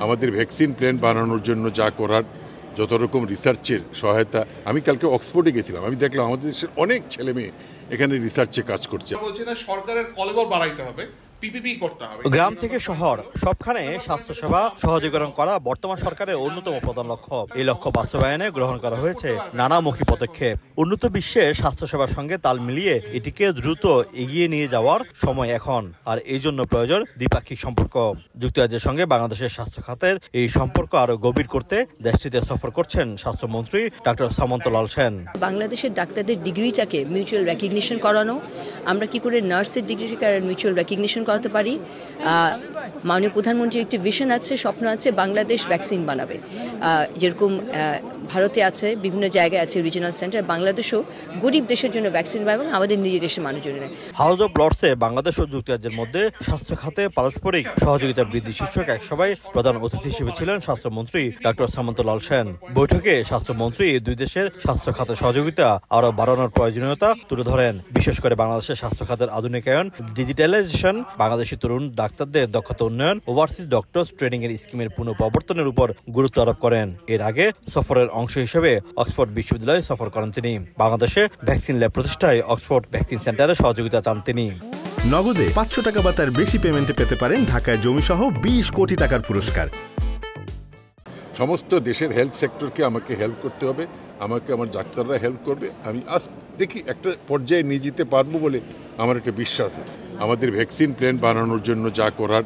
আমাদের vaccine plan বানানোর জন্য যা করার যত রকম রিসার্চের সহায়তা। আমি কালকে অক্সফোর্ডে গেছিলাম, আমি দেখলাম আমাদের দেশের অনেক ছেলে মেয়ে এখানে রিসার্চে কাজ করছে। বলছি না, সরকারের কলেবর বাড়াইতে হবে, পিপিপি করতে হবে। গ্রাম থেকে শহর সবখানে স্বাস্থ্যসেবা সহজীকরণ করা বর্তমান সরকারের অন্যতম প্রধান লক্ষ্য। এই লক্ষ্য বাস্তবায়নে গ্রহণ করা হয়েছে নানামুখী পদক্ষেপ। উন্নত বিশ্বের স্বাস্থ্যসেবার সঙ্গে তাল মিলিয়ে এটিকে দ্রুত এগিয়ে নিয়ে যাওয়ার সময় এখন, আর এই জন্য প্রয়োজন দ্বিপাক্ষিক সম্পর্ক। যুক্তরাজ্যের সঙ্গে বাংলাদেশের স্বাস্থ্য খাতের এই সম্পর্ক আরো গভীর করতে দেশটিতে সফর করছেন স্বাস্থ্যমন্ত্রী ডক্টর সামন্ত লাল সেন। বাংলাদেশের ডাক্তারদের ডিগ্রিটাকে মিউচুয়াল রেকগনিশন করানো, আমরা কি করে নার্সের ডিগ্রিটাকে মিউচুয়াল রেকগনিশন করাতে পারি। মাননীয় প্রধানমন্ত্রীর একটি ভিশন আছে, স্বপ্ন আছে, বাংলাদেশ ভ্যাকসিন বানাবে। যেরকম ভারতে আছে, বিভিন্ন জায়গায় আছে রিজিনাল সেন্টার, বাংলাদেশও গরিব দেশের জন্য ভ্যাকসিন বানাবে, আমাদের নিজের দেশের মানুষের জন্য। হাউস অব লর্ডসে বাংলাদেশ ও যুক্তরাজ্যের মধ্যে স্বাস্থ্য খাতে পারস্পরিক সহযোগিতা বৃদ্ধি শীর্ষক এক সভায় প্রধান অতিথি হিসেবে ছিলেন স্বাস্থ্যমন্ত্রী ডক্টর সামন্ত লাল সেন। বৈঠকে স্বাস্থ্যমন্ত্রী এই দুই দেশের স্বাস্থ্য খাতে সহযোগিতা আরও বাড়ানোর প্রয়োজনীয়তা তুলে ধরেন। বিশেষ করে বাংলাদেশের স্বাস্থ্য খাতের আধুনিকায়ন, ডিজিটালাইজেশন, বাংলাদেশি তরুণ ডাক্তারদের দক্ষতা উন্নয়ন, ওভারসিজ ডক্টরস ট্রেনিং এর স্কিমের পুনঃপ্রবর্তনের উপর গুরুত্ব আরোপ করেন। এর আগে সফরের অংশ হিসেবে অক্সফোর্ড বিশ্ববিদ্যালয়ে সফর করেন তিনি। বাংলাদেশে ভ্যাকসিন ল্যাব প্রতিষ্ঠায় অক্সফোর্ড ভ্যাকসিন সেন্টারে সহযোগিতা চান তিনি। নগদে 500 টাকা বা তার বেশি পেমেন্টে পেতে পারেন ঢাকায় জমিসহ 20 কোটি টাকার পুরস্কার। সমস্ত দেশের হেলথ সেক্টরকে আমাকে হেল্প করতে হবে, আমাকে আমার ডাক্তাররা হেল্প করবে। আমি আজ দেখি একটা পর্যায়ে নিয়ে যেতে পারবো বলে আমার একটা বিশ্বাস আছে। আমাদের ভ্যাকসিন প্ল্যান বানানোর জন্য যা করার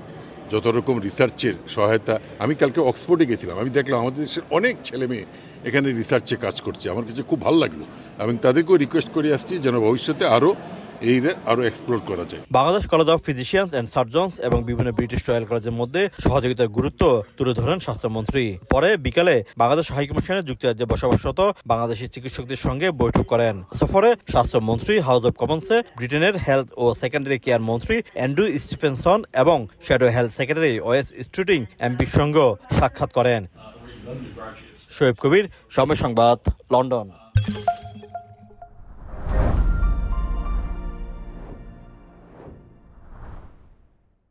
যত রকম রিসার্চের সহায়তা। আমি কালকে অক্সফোর্ডে গেছিলাম, আমি দেখলাম আমাদের দেশের অনেক ছেলে মেয়ে এখানে রিসার্চে কাজ করছে। আমার কাছে খুব ভালো লাগলো এবং তাদেরকেও রিকোয়েস্ট করে আসছি যেন ভবিষ্যতে আরও এক্সপ্লোর করা যায়। Bangladesh college of physicians and surgeons এবং বিভিন্ন ব্রিটিশ রয়্যাল কলেজের মধ্যে সহযোগিতার গুরুত্ব তুলে ধরেন স্বাস্থ্যমন্ত্রী। পরে বিকালে বাংলাদেশ হাইকমিশনে যুক্তরাজ্যে বসবাসরত বাংলাদেশি চিকিৎসকদের সঙ্গে বৈঠক করেন। সফরে স্বাস্থ্যমন্ত্রী হাউস অব কমন্সে ব্রিটেনের হেলথ ও সেকেন্ডারি কেয়ার মন্ত্রী অ্যান্ড্রু স্টিফেনসন এবং শ্যাডো হেলথ সেক্রেটারি ওয়েস স্ট্রিটিং এমপির সঙ্গে সাক্ষাৎ করেন। শোয়েব কবির, সময় সংবাদ, লন্ডন।